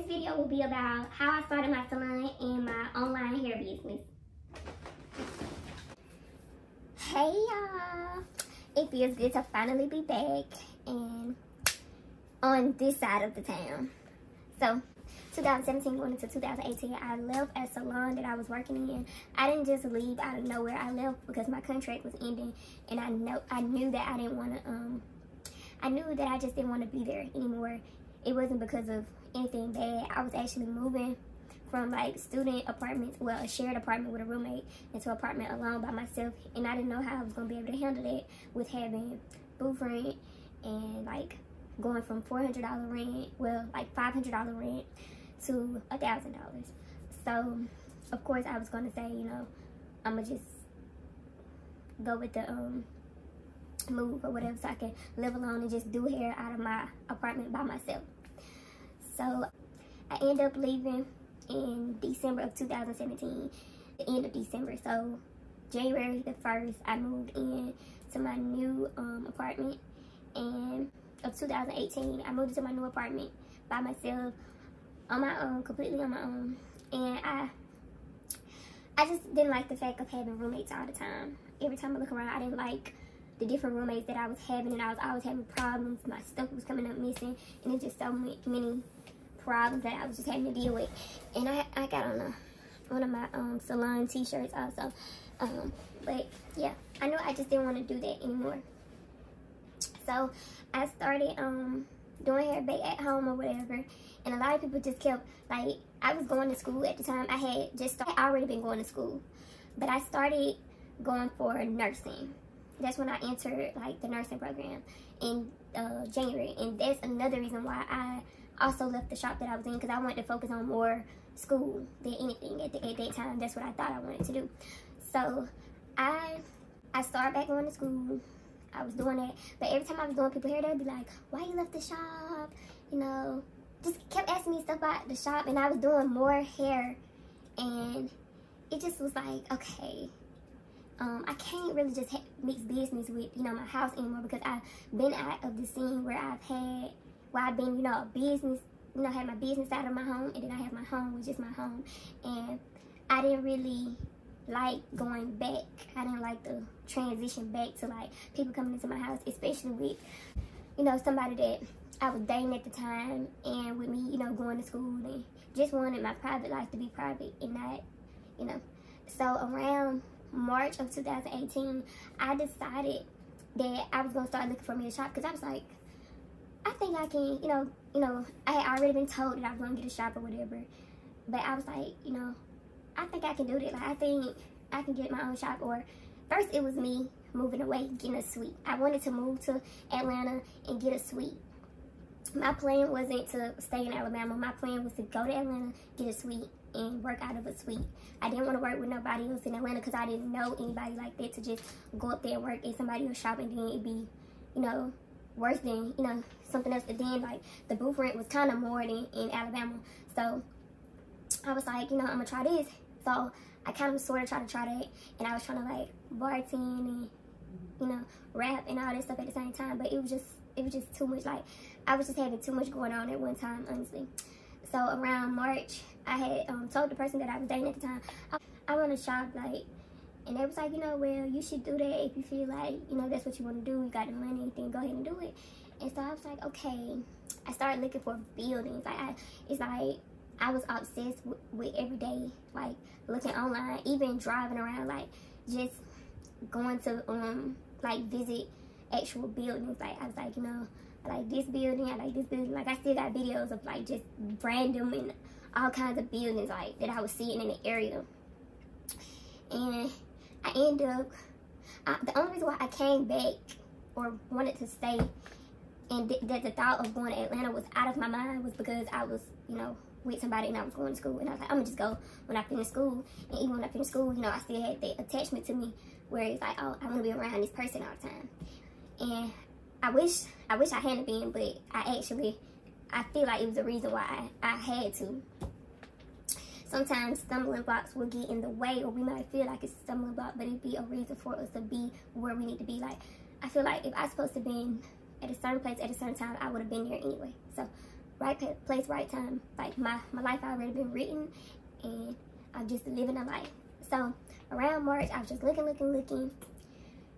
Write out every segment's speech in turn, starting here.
video will be about how I started my salon and my online hair business. Hey y'all, it feels good to finally be back and on this side of the town. So 2017 going into 2018, I left a salon that I was working in. I didn't just leave out of nowhere. I left because my contract was ending, and I knew that I didn't want to I knew that I just didn't want to be there anymore. It wasn't because of anything bad. I was actually moving from like student apartments, well, a shared apartment with a roommate, into an apartment alone by myself, and I didn't know how I was gonna be able to handle that with having booth rent and like going from $400 rent, well, like $500 rent to $1,000. So of course I was gonna say, you know, I'm gonna just go with the move or whatever, so I can live alone and just do hair out of my apartment by myself. So I ended up leaving in December of 2017, the end of December. So January the 1st, I moved in to my new apartment, and of 2018, I moved into my new apartment by myself, on my own, completely on my own. And I just didn't like the fact of having roommates all the time. Every time I look around, I didn't like the different roommates that I was having, and I was always having problems. My stuff was coming up missing, and it's just so many problems that I was just having to deal with. And I got on one of my salon t-shirts also. But yeah, I knew I just didn't want to do that anymore. So I started doing hair back at home or whatever, and a lot of people just kept, like, I was going to school at the time. I had already been going to school, but I started going for nursing. That's when I entered like the nursing program in January, and that's another reason why I also left the shop that I was in, because I wanted to focus on more school than anything at that time. That's what I thought I wanted to do. So I started back going to school. I was doing that, but every time I was doing people hair, they'd be like, "Why you left the shop?" You know, just kept asking me stuff about the shop, and I was doing more hair, and it just was like, okay. I can't really just mix business with, you know, my house anymore, because I've been out of the scene where I've been, you know, a business, you know, had my business out of my home, and then I have my home, which is my home, and I didn't really like going back. I didn't like the transition back to like people coming into my house, especially with, you know, somebody that I was dating at the time, and with me, you know, going to school, and just wanted my private life to be private and not, you know. So around March of 2018, I decided that I was gonna start looking for me a shop, because I was like, I think I can, you know, I had already been told that I was gonna get a shop or whatever, but I was like, you know, I think I can do that. Like, I think I can get my own shop. Or first it was me moving away, getting a suite. I wanted to move to Atlanta and get a suite. My plan wasn't to stay in Alabama. My plan was to go to Atlanta, get a suite, and work out of a suite. I didn't want to work with nobody else in Atlanta, because I didn't know anybody like that to just go up there and work in somebody else's shop, and then it'd be, you know, worse than, you know, something else. And then like the booth rent was kind of more than in Alabama. So I was like, you know, I'm gonna try this. So I kind of sort of tried to try that, and I was trying to like bartend and, you know, rap and all that stuff at the same time, but it was just too much. Like, I was just having too much going on at one time, honestly. So around March, I had told the person that I was dating at the time, I want to shop, like, and they was like, you know, well, you should do that if you feel like, you know, that's what you want to do, you got the money, then go ahead and do it. And so I was like, okay. I started looking for buildings. Like, it's like I was obsessed with every day, like looking online, even driving around, like just going to like visit actual buildings. Like, I was like, you know, I like this building, I like this building. Like, I still got videos of like just random and all kinds of buildings like that I was seeing in the area. And I ended up, the only reason why I came back or wanted to stay, and that the thought of going to Atlanta was out of my mind, was because I was, you know, with somebody and I was going to school, and I was like, I'm gonna just go when I finish school. And even when I finished school, you know, I still had that attachment to me where it's like, oh, I want to be around this person all the time. And I wish I hadn't been, but I feel like it was the reason why I had to. Sometimes stumbling blocks will get in the way, or we might feel like it's a stumbling block, but it'd be a reason for us to be where we need to be. Like, I feel like if I was supposed to be at a certain place at a certain time, I would have been there anyway. So right place, right time. Like my life already been written, and I'm just living a life. So around March, I was just looking.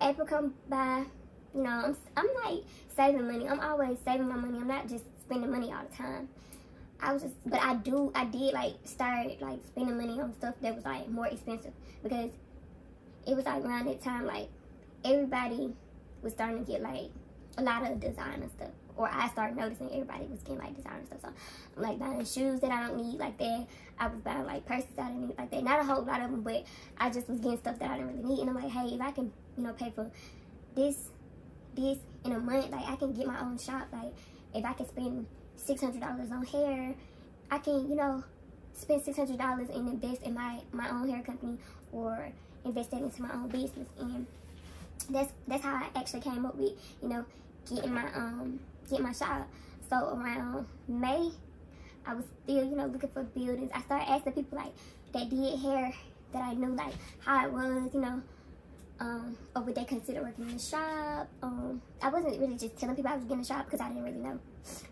April come by, you know, I'm like saving money. I'm always saving my money. I'm not just spending money all the time. But I did like start like spending money on stuff that was like more expensive, because it was like around that time like everybody was starting to get like a lot of designer stuff, or I started noticing everybody was getting like designer stuff. So I'm like buying shoes that I don't need like that. I was buying like purses that I didn't need like that. Not a whole lot of them, but I just was getting stuff that I didn't really need. And I'm like, hey, if I can, you know, pay for this in a month, like I can get my own shop. Like if I can spend $600 on hair, I can, you know, spend $600 and invest in my own hair company, or invest that into my own business. And that's how I actually came up with, you know, getting my shop. So around May, I was still, you know, looking for buildings. I started asking people like that did hair that I knew like how it was, you know, or would they consider working in the shop. I wasn't really just telling people I was getting a shop because I didn't really know,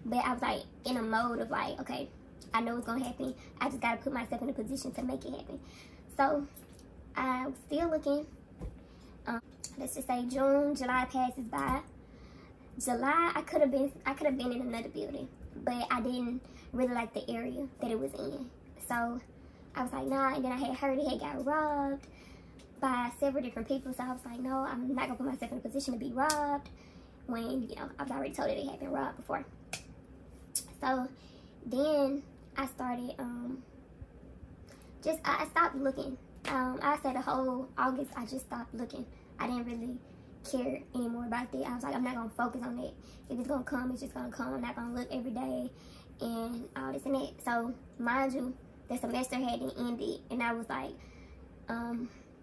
but I was like in a mode of like, okay, I know it's gonna happen. I just gotta put myself in a position to make it happen. So I was still looking. Let's just say June, July passes by. July, I could have been in another building, but I didn't really like the area that it was in. So I was like, nah. And then I had heard it had got robbed by several different people. So I was like, no, I'm not gonna put myself in a position to be robbed when, you know, I was already told that it had been robbed before. So then I started, I stopped looking. I said the whole August, I just stopped looking. I didn't really care anymore about that. I was like, I'm not gonna focus on that. If it's gonna come, it's just gonna come. I'm not gonna look every day and all this and that. So mind you, the semester hadn't ended, and I was like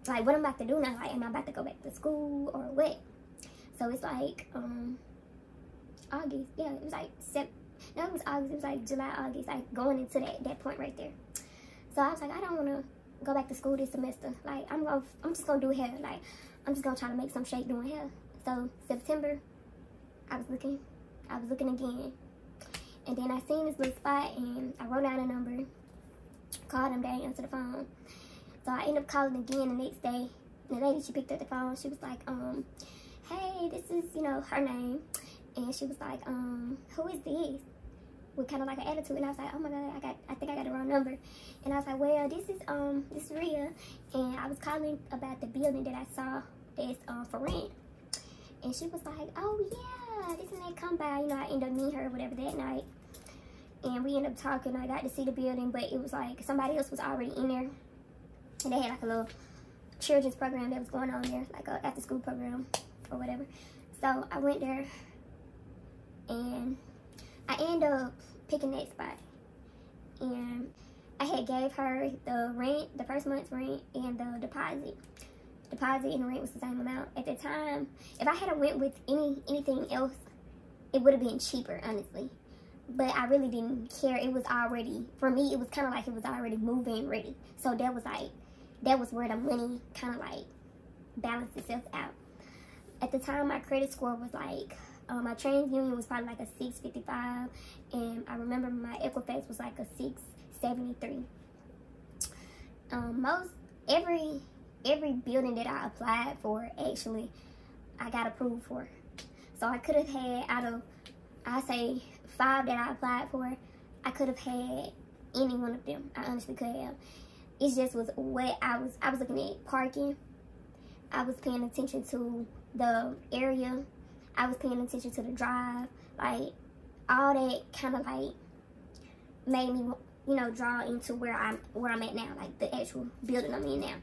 what I'm about to do now? Like, am I about to go back to school or what? So it's like August. Yeah, it was like no, it was August. It was like July, August, like going into that point right there. So I was like, I don't want to go back to school this semester. Like, I'm just gonna do hair. Like, I'm just gonna try to make some shape doing hair. So September, I was looking again, and then I seen this little spot, and I wrote down a number, called them, they didn't answer the phone. So I ended up calling again the next day. The lady, she picked up the phone. She was like, hey, this is, you know, her name. And she was like, who is this? With kind of like an attitude. And I was like, oh my God, I think I got the wrong number. And I was like, well, this is Rhea. And I was calling about the building that I saw that's for rent. And she was like, oh yeah, this and that, come by. You know, I ended up meeting her or whatever that night. And we ended up talking. I got to see the building, but it was like somebody else was already in there. And they had like a little children's program that was going on there, like a after school program or whatever. So I went there, and I ended up picking that spot. And I had gave her the rent, the first month's rent, and the deposit. Deposit and the rent was the same amount. At the time, if I had went with anything else, it would have been cheaper, honestly. But I really didn't care. It was already, for me, it was kind of like it was already moving ready. So that was like, that was where the money kind of like balanced itself out. At the time, my credit score was like, my TransUnion was probably like a 655, and I remember my Equifax was like a 673. Every building that I applied for, actually, I got approved for. So I could have had, out of, I say 5 that I applied for, I could have had any one of them. I honestly could have. It just was what I was looking at parking. I was paying attention to the area. I was paying attention to the drive. Like, all that kind of like made me, you know, draw into where I'm at now, like the actual building I'm in now.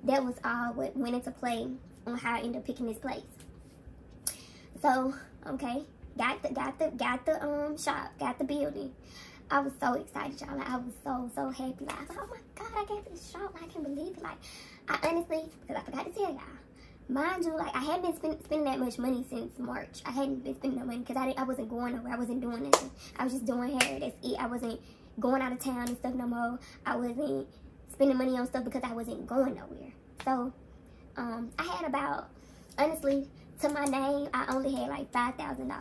That was all what went into play on how I ended up picking this place. So, okay, got the shop, got the building. I was so excited, y'all. Like, I was so happy. Like, I was like, oh my God, I got this shop. I can't believe it. Like, I honestly, because I forgot to tell y'all, mind you, like, I hadn't been spending that much money since March. I hadn't been spending that money because I wasn't going nowhere. I wasn't doing nothing. I was just doing hair. That's it. I wasn't going out of town and stuff no more. I wasn't spending money on stuff because I wasn't going nowhere. So, I had about, honestly, to my name, I only had like $5,000.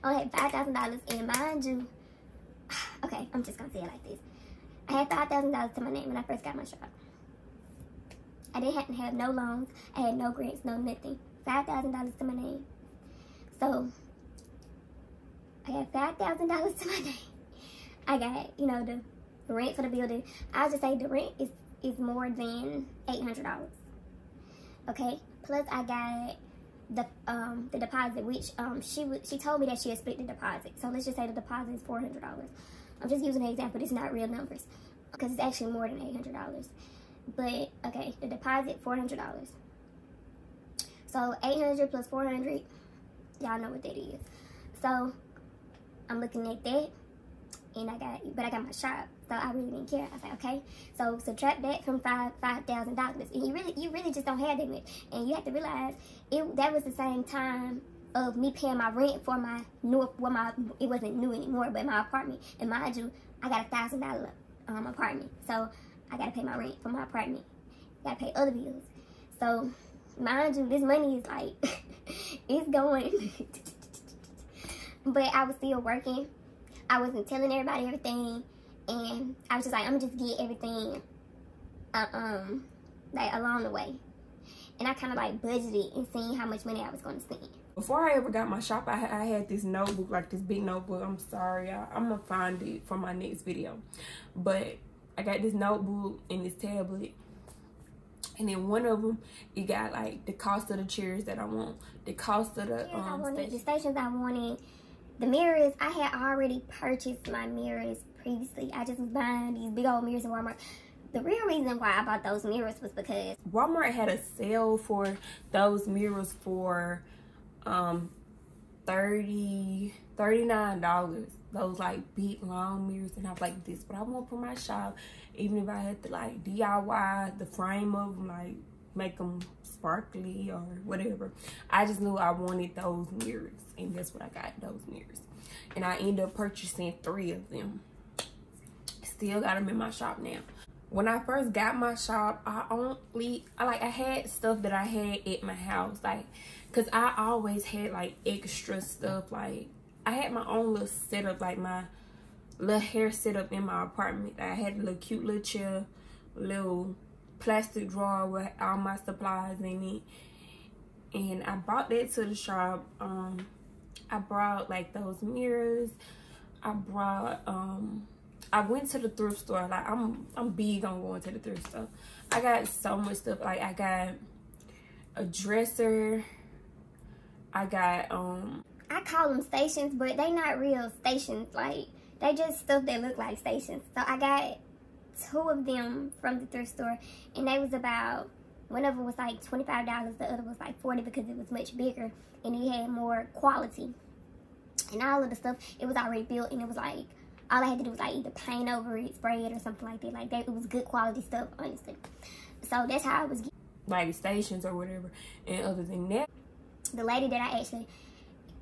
I only had $5,000, and mind you, okay, I'm just gonna say it like this. I had $5,000 to my name when I first got my shop. I didn't have no loans. I had no grants, no nothing. $5,000 to my name. So I had $5,000 to my name. I got, you know, the rent for the building. I'll just say the rent is more than $800. Okay. Plus I got the deposit, which she told me that she had split the deposit. So let's just say the deposit is $400. I'm just using an example. It's not real numbers because it's actually more than $800. But okay, the deposit $400. So 800 plus 400, y'all know what that is. So I'm looking at that, and I got my shop, so I really didn't care. I was like, okay, so subtract that from $5,000, and you really just don't have that much. And you have to realize that was the same time of me paying my rent for my it wasn't new anymore, but my apartment. And mind you, I got a $1,000 apartment, so I gotta pay my rent for my apartment. Gotta pay other bills. So mind you, this money is like it's going. But I was still working. I wasn't telling everybody everything, and I was just like, I'm just get everything like along the way. And I kind of like budgeted and seeing how much money I was going to spend. Before I ever got my shop, I had this notebook, like this big notebook. I'm sorry, I'm gonna find it for my next video. But I got this notebook and this tablet, and then one of them, it got like the cost of the chairs that I want, the cost of the the stations I wanted, the mirrors. I had already purchased my mirrors previously. I just was buying these big old mirrors at Walmart. The real reason why I bought those mirrors was because Walmart had a sale for those mirrors for $39. Those like big long mirrors, and I was like, this what I want for my shop. Even if I had to like DIY the frame of them, like make them sparkly or whatever, I just knew I wanted those mirrors, and that's what I got, those mirrors. And I ended up purchasing 3 of them. Still got them in my shop now. When I first got my shop, I had stuff that I had at my house, like, cause I always had like extra stuff. Like I had my own little setup, like my little hair setup in my apartment. I had a little cute little chair, little plastic drawer with all my supplies in it, and I brought that to the shop. I brought like those mirrors. I brought I went to the thrift store. Like I'm big on going to the thrift store. I got so much stuff. Like I got a dresser. I got I call them stations, but they not real stations. Like they just stuff that look like stations. So I got 2 of them from the thrift store, and they was about, one of them was like $25, the other was like $40 because it was much bigger and it had more quality. And all of the stuff, it was already built, and it was like, all I had to do was like either paint over it, spray it, or something like that. Like that, it was good quality stuff, honestly. So that's how I was getting like stations or whatever. And other than that, the lady that I actually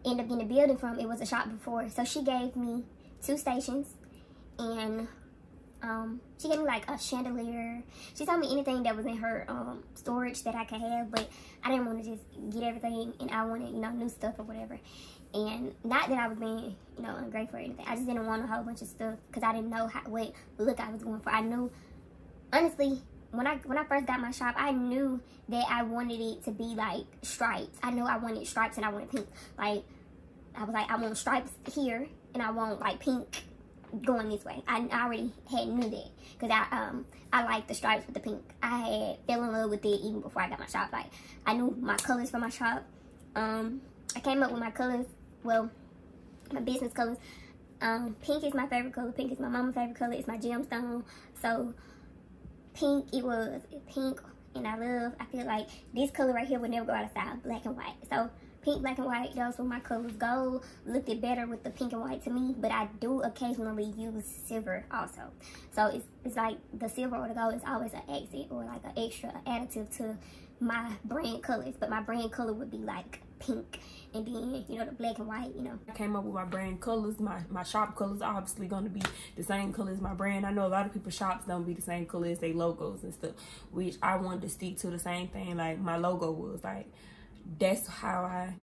ended up in the building from, it was a shop before, so she gave me 2 stations, and she gave me like a chandelier. She told me anything that was in her storage that I could have, but I didn't want to just get everything, and I wanted, you know, new stuff or whatever. And not that I was being, you know, ungrateful or anything. I just didn't want a whole bunch of stuff because I didn't know what look I was going for. I knew, honestly, when I first got my shop, I knew that I wanted it to be like stripes. I knew I wanted stripes and I wanted pink. Like I was like, I want stripes here and I want like pink going this way. I already knew that because I like the stripes with the pink. I had fell in love with it even before I got my shop. Like I knew my colors for my shop. I came up with my colors. Well, my business colors. Pink is my favorite color. Pink is my mama's favorite color. It's my gemstone. So pink, it was pink, and I feel like this color right here would never go out of style, black and white. So pink, black, and white, those were my colors. Gold looked it better with the pink and white to me, but I do occasionally use silver also. So it's like the silver or the gold is always an accent or like an extra additive to my brand colors, but my brand color would be like pink, and then, you know, the black and white, you know. I came up with my brand colors. My shop colors are obviously going to be the same color as my brand. I know a lot of people's shops don't be the same color as their logos and stuff, which I wanted to stick to the same thing like my logo was. Like, that's how I